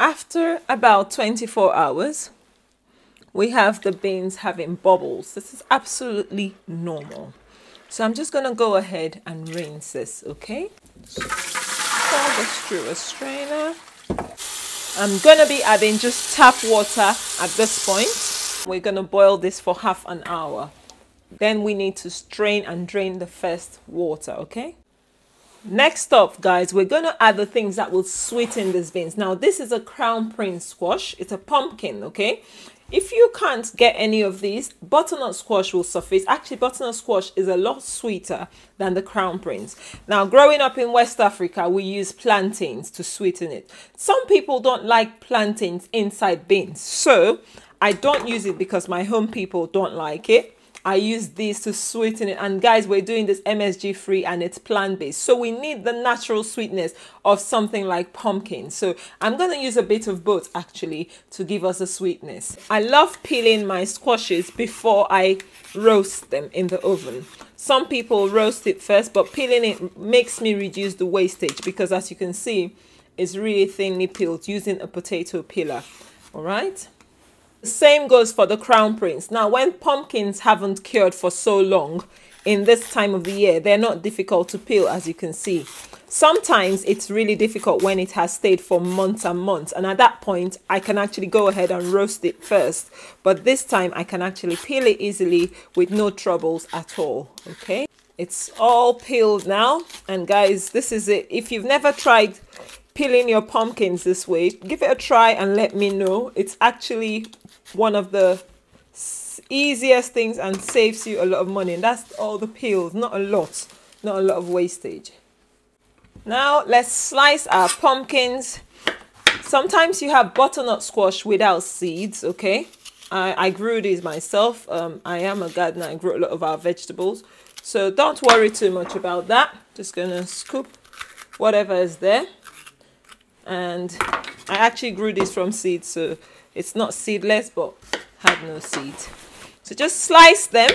After about 24 hours, we have the beans having bubbles. This is absolutely normal. So I'm just going to go ahead and rinse this, okay? Pour this through a strainer. I'm going to be adding just tap water at this point. We're going to boil this for half an hour. Then we need to strain and drain the first water, okay? Next up, guys, we're going to add the things that will sweeten these beans. Now, this is a crown prince squash. It's a pumpkin, okay? If you can't get any of these, butternut squash will suffice. Actually, butternut squash is a lot sweeter than the crown prince. Now, growing up in West Africa, we use plantains to sweeten it. Some people don't like plantains inside beans, so I don't use it because my home people don't like it. I use these to sweeten it. And guys, we're doing this MSG free and it's plant-based. So we need the natural sweetness of something like pumpkin. So I'm going to use a bit of both actually to give us a sweetness. I love peeling my squashes before I roast them in the oven. Some people roast it first, but peeling it makes me reduce the wastage because as you can see, it's really thinly peeled using a potato peeler. All right. The same goes for the crown prince. Now, when pumpkins haven't cured for so long in this time of the year, they're not difficult to peel, as you can see. Sometimes it's really difficult when it has stayed for months and months. And at that point, I can actually go ahead and roast it first. But this time, I can actually peel it easily with no troubles at all. Okay, it's all peeled now. And guys, this is it. If you've never tried peeling your pumpkins this way, give it a try and let me know. It's actually one of the easiest things and saves you a lot of money. And that's all the peels, not a lot of wastage. Now let's slice our pumpkins. Sometimes you have butternut squash without seeds, okay? I grew these myself. I am a gardener. I grew a lot of our vegetables, so don't worry too much about that. Just gonna scoop whatever is there. And I actually grew this from seeds, so it's not seedless, but had no seeds. So just slice them.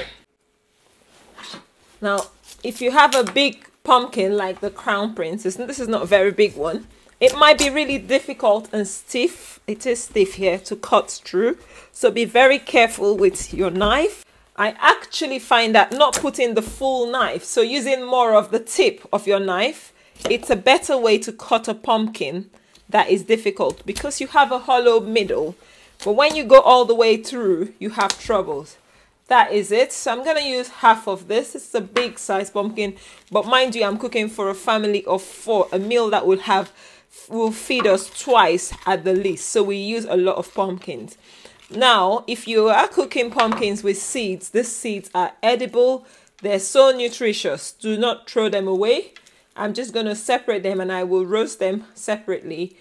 Now, if you have a big pumpkin like the crown prince, this is not a very big one, it might be really difficult and stiff. It is stiff here to cut through, so be very careful with your knife. I actually find that not putting the full knife, so using more of the tip of your knife, it's a better way to cut a pumpkin that is difficult because you have a hollow middle. But when you go all the way through, you have troubles. That is it. So I'm going to use half of this. It's a big size pumpkin. But mind you, I'm cooking for a family of 4. A meal that will feed us twice at the least. So we use a lot of pumpkins. Now, if you are cooking pumpkins with seeds, these seeds are edible. They're so nutritious. Do not throw them away. I'm just going to separate them and I will roast them separately.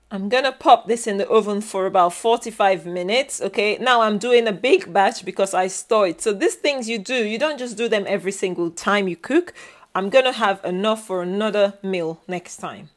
I'm going to pop this in the oven for about 45 minutes. Okay, now I'm doing a big batch because I store it. So these things you do, you don't just do them every single time you cook. I'm going to have enough for another meal next time.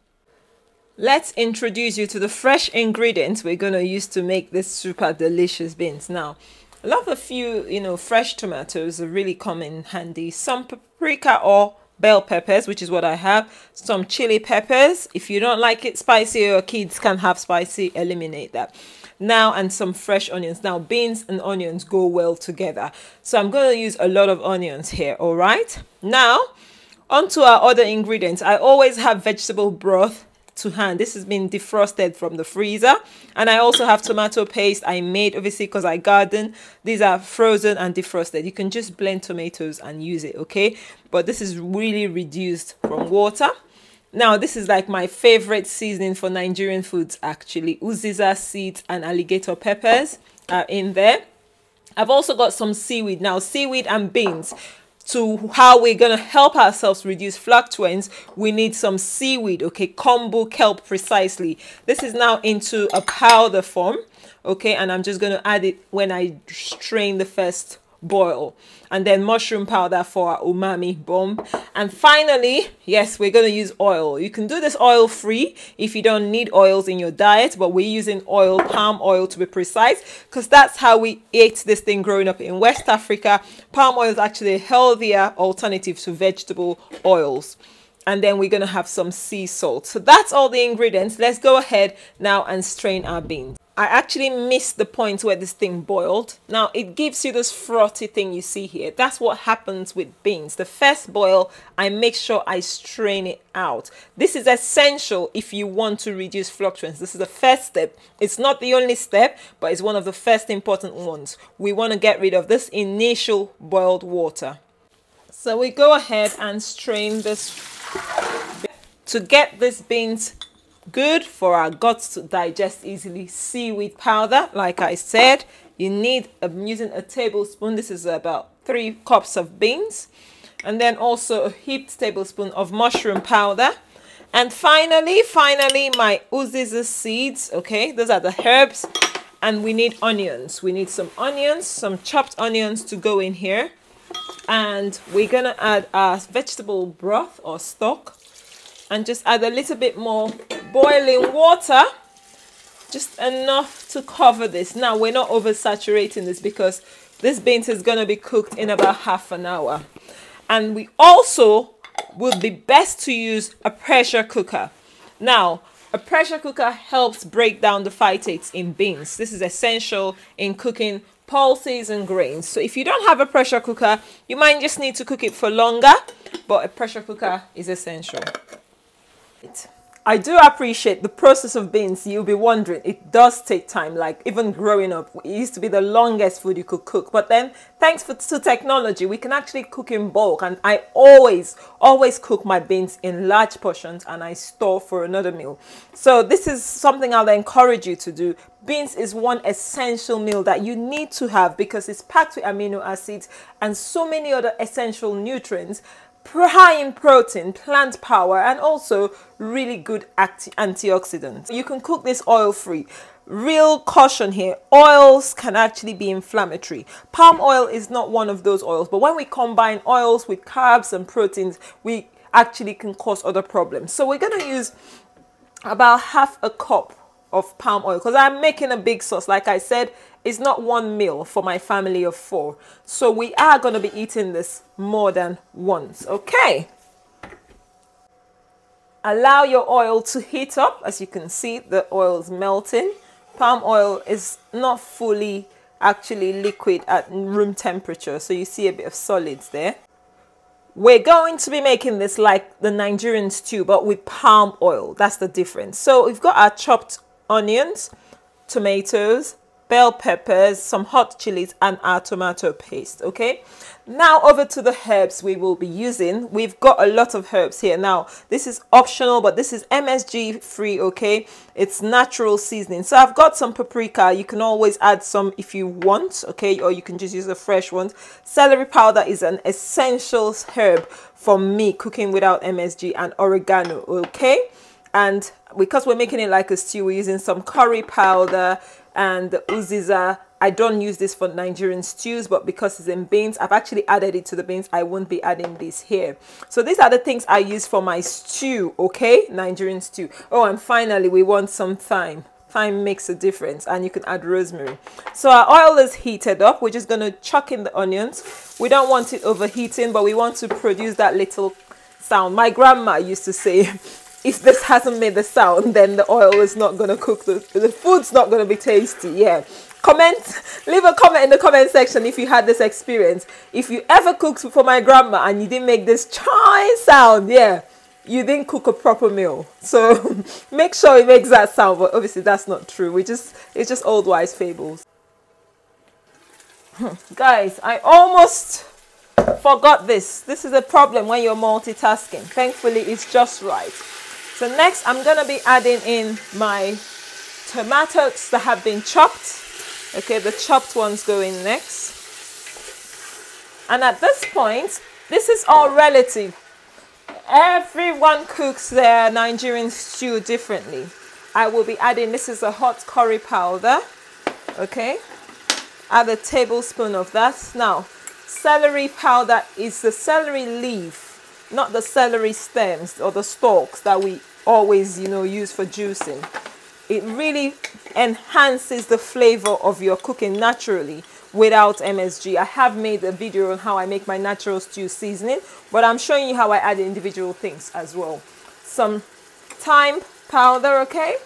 Let's introduce you to the fresh ingredients we're going to use to make this super delicious beans. Now, I love a few, fresh tomatoes are really come in handy. Some paprika or bell peppers, which is what I have. Some chili peppers. If you don't like it spicy or your kids can have spicy, eliminate that. Now, and some fresh onions. Now, beans and onions go well together. So I'm going to use a lot of onions here, all right? Now, onto our other ingredients. I always have vegetable broth to hand. This has been defrosted from the freezer. And I also have tomato paste I made, obviously, because I garden. These are frozen and defrosted. You can just blend tomatoes and use it, okay? But this is really reduced from water. Now, this is like my favorite seasoning for Nigerian foods, actually. Uziza seeds and alligator peppers are in there. I've also got some seaweed. Now, seaweed and beans. To how we're going to help ourselves reduce fluctuants, we need some seaweed, okay, kombu kelp precisely. This is now into a powder form, okay, and I'm just going to add it when I strain the first boil. And then mushroom powder for our umami bomb. And finally, yes, we're going to use oil. You can do this oil free if you don't need oils in your diet, but we're using oil, palm oil to be precise, because that's how we ate this thing growing up in West Africa. Palm oil is actually a healthier alternative to vegetable oils. and then we're going to have some sea salt. So that's all the ingredients. Let's go ahead now and strain our beans. I actually missed the point where this thing boiled. Now it gives you this frothy thing you see here. That's what happens with beans. The first boil, I make sure I strain it out. This is essential if you want to reduce fluctuations. This is the first step. It's not the only step, but it's one of the first important ones. We want to get rid of this initial boiled water. So we go ahead and strain this to get these beans good for our guts to digest easily. Seaweed powder, like I said, you need, I'm using a tablespoon. This is about 3 cups of beans, and then also a heaped tablespoon of mushroom powder, and finally my uziza seeds. Okay, those are the herbs, and we need onions. We need some onions, some chopped onions to go in here, and we're gonna add our vegetable broth or stock, and just add a little bit more boiling water, just enough to cover this. Now we're not oversaturating this because this beans is going to be cooked in about half an hour, and we also would be best to use a pressure cooker. Now a pressure cooker helps break down the phytates in beans. This is essential in cooking pulses and grains. So if you don't have a pressure cooker, you might just need to cook it for longer, but a pressure cooker is essential. I do appreciate the process of beans. You'll be wondering, it does take time. Like even growing up, it used to be the longest food you could cook, but then thanks to technology, we can actually cook in bulk, and I always cook my beans in large portions and I store for another meal. So this is something I'll encourage you to do. Beans is one essential meal that you need to have because it's packed with amino acids and so many other essential nutrients, high in protein, plant power, and also really good antioxidants. You can cook this oil free. Real caution here, oils can actually be inflammatory. Palm oil is not one of those oils, but when we combine oils with carbs and proteins, we actually can cause other problems. So we're going to use about half a cup of palm oil because I'm making a big sauce. Like I said, it's not one meal for my family of 4, so we are going to be eating this more than once. Okay, allow your oil to heat up. As you can see, the oil is melting. Palm oil is not fully actually liquid at room temperature, so you see a bit of solids there. We're going to be making this like the Nigerian stew, but with palm oil. That's the difference. So we've got our chopped onions, tomatoes, bell peppers, some hot chilies, and our tomato paste. Okay, now over to the herbs we will be using. We've got a lot of herbs here. Now this is optional, but this is MSG free. Okay, it's natural seasoning. So I've got some paprika. You can always add some if you want, okay, or you can just use the fresh ones. Celery powder is an essential herb for me cooking without MSG, and oregano. Okay, and because we're making it like a stew, we're using some curry powder and the uziza. I don't use this for Nigerian stews, but because it's in beans, I've actually added it to the beans. I won't be adding this here. So these are the things I use for my stew, okay? Nigerian stew. Oh, and finally, we want some thyme. Thyme makes a difference, and you can add rosemary. So our oil is heated up. We're just going to chuck in the onions. We don't want it overheating, but we want to produce that little sound. My grandma used to say, if this hasn't made the sound, then the oil is not going to cook. The food's not going to be tasty. Yeah. Leave a comment in the comment section if you had this experience. If you ever cooked for my grandma and you didn't make this chai sound, yeah, you didn't cook a proper meal. So make sure it makes that sound, but obviously that's not true. It's just old wise fables. Guys, I almost forgot this. This is a problem when you're multitasking. Thankfully, it's just right. So next, I'm going to be adding in my tomatoes that have been chopped. Okay, the chopped ones go in next. And at this point, this is all relative. Everyone cooks their Nigerian stew differently. I will be adding, this is a hot curry powder. Okay, add a tablespoon of that. Now, celery powder is the celery leaf, not the celery stems or the stalks that we always, use for juicing. It really enhances the flavor of your cooking naturally without MSG. I have made a video on how I make my natural stew seasoning, but I'm showing you how I add individual things as well. Some thyme powder, okay?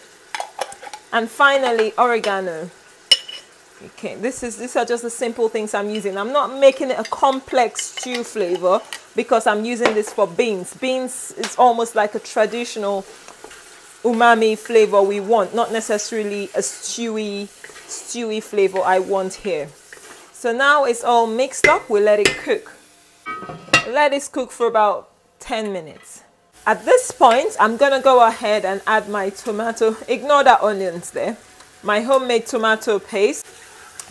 And finally, oregano. Okay, these are just the simple things I'm using. I'm not making it a complex stew flavor because I'm using this for beans. Beans is almost like a traditional umami flavor we want, not necessarily a stewy flavor I want here. So now it's all mixed up. We let it cook. Let it cook for about 10 minutes. At this point, I'm gonna go ahead and add my tomato. Ignore the onions there. My homemade tomato paste.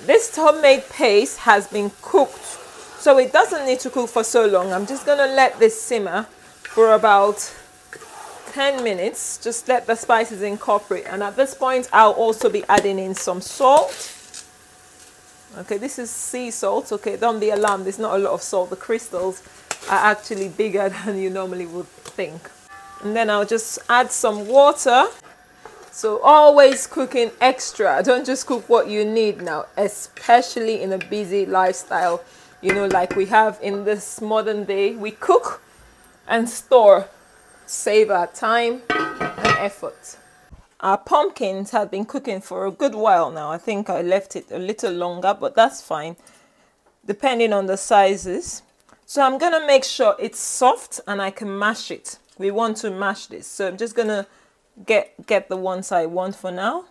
This homemade paste has been cooked, so it doesn't need to cook for so long. I'm just gonna let this simmer for about 10 minutes. Just let the spices incorporate. And at this point, I'll also be adding in some salt. Okay, this is sea salt. Okay, don't be alarmed. There's not a lot of salt. The crystals are actually bigger than you normally would think. And then I'll just add some water. So always cooking extra. Don't just cook what you need now, especially in a busy lifestyle, you know, like we have in this modern day. We cook and store, save our time and effort. Our pumpkins have been cooking for a good while now. I think I left it a little longer, but that's fine, depending on the sizes. So I'm gonna make sure it's soft and I can mash it. We want to mash this, so I'm just gonna get the ones I want for now.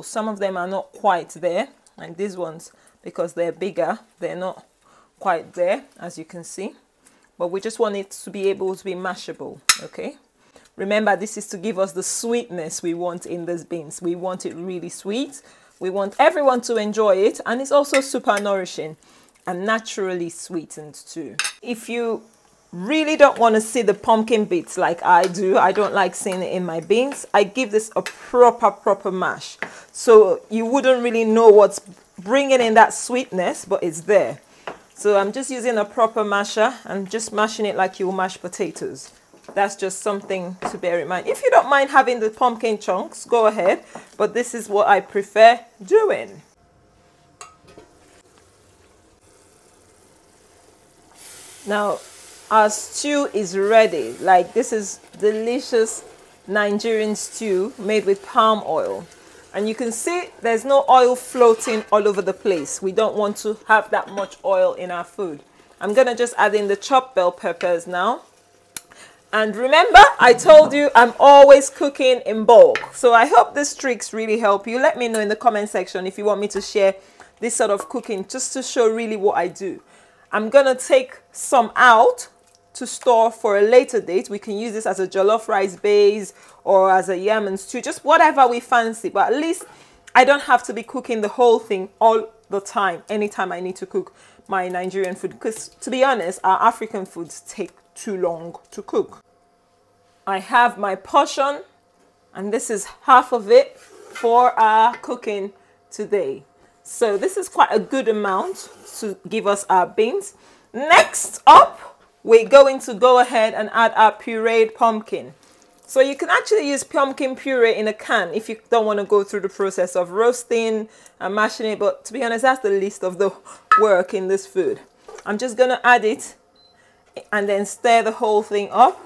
Some of them are not quite there, like these ones, because they're bigger, they're not quite there, as you can see. But we just want it to be able to be mashable. Okay, remember, this is to give us the sweetness we want in these beans. We want it really sweet. We want everyone to enjoy it, and it's also super nourishing and naturally sweetened too. If you really don't want to see the pumpkin bits like I do, I don't like seeing it in my beans, I give this a proper mash. So you wouldn't really know what's bringing in that sweetness, but it's there. So I'm just using a proper masher and just mashing it like you mash potatoes. That's just something to bear in mind. If you don't mind having the pumpkin chunks, go ahead, but this is what I prefer doing. Now our stew is ready. Like, this is delicious Nigerian stew made with palm oil. And you can see there's no oil floating all over the place. We don't want to have that much oil in our food. I'm gonna just add in the chopped bell peppers now. And remember, I told you I'm always cooking in bulk. So I hope these tricks really help you. Let me know in the comment section if you want me to share this sort of cooking, just to show really what I do. I'm gonna take some out to store for a later date. We can use this as a jollof rice base or as a yam and stew, just whatever we fancy. But at least I don't have to be cooking the whole thing all the time, anytime I need to cook my Nigerian food. Because to be honest, our African foods take too long to cook. I have my portion, and this is half of it for our cooking today. So this is quite a good amount to give us our beans. Next up, we're going to go ahead and add our pureed pumpkin. So you can actually use pumpkin puree in a can if you don't want to go through the process of roasting and mashing it. But to be honest, that's the least of the work in this food. I'm just going to add it and then stir the whole thing up.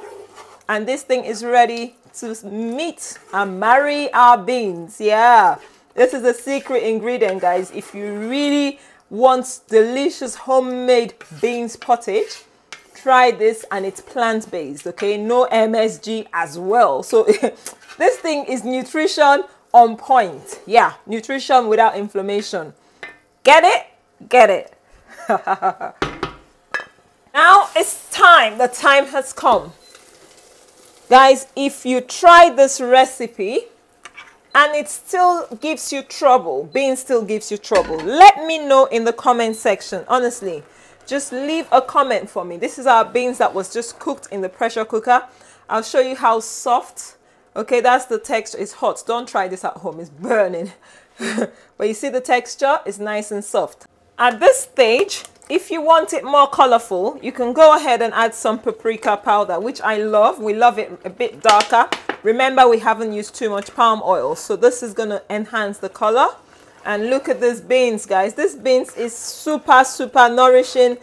And this thing is ready to meet and marry our beans. Yeah, this is a secret ingredient, guys. If you really want delicious homemade beans pottage, try this, and it's plant-based. Okay, no MSG as well. So this thing is nutrition on point. Yeah, nutrition without inflammation. Get it? Get it. Now it's time. The time has come. Guys, if you try this recipe and it still gives you trouble, beans still gives you trouble, let me know in the comment section. Honestly, just leave a comment for me. This is our beans that was just cooked in the pressure cooker. I'll show you how soft. Okay, that's the texture. It's hot. Don't try this at home. It's burning. But you see the texture is nice and soft. At this stage, if you want it more colorful, you can go ahead and add some paprika powder, which I love. We love it a bit darker. Remember, we haven't used too much palm oil, so this is going to enhance the color. And look at these beans, guys. This beans is super, super nourishing.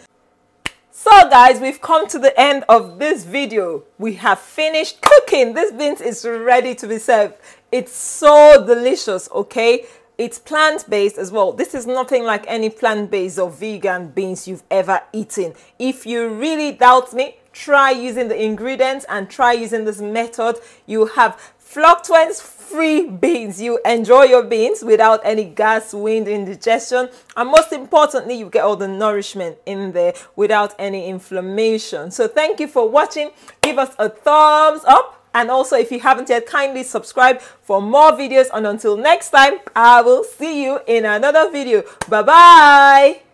So guys, we've come to the end of this video. We have finished cooking. This beans is ready to be served. It's so delicious, okay? It's plant-based as well. This is nothing like any plant-based or vegan beans you've ever eaten. If you really doubt me, try using the ingredients and try using this method. You have fluctuant-free beans. You enjoy your beans without any gas, wind, indigestion, and most importantly, you get all the nourishment in there without any inflammation. So thank you for watching. Give us a thumbs up, and also if you haven't yet, kindly subscribe for more videos. And until next time, I will see you in another video. Bye bye.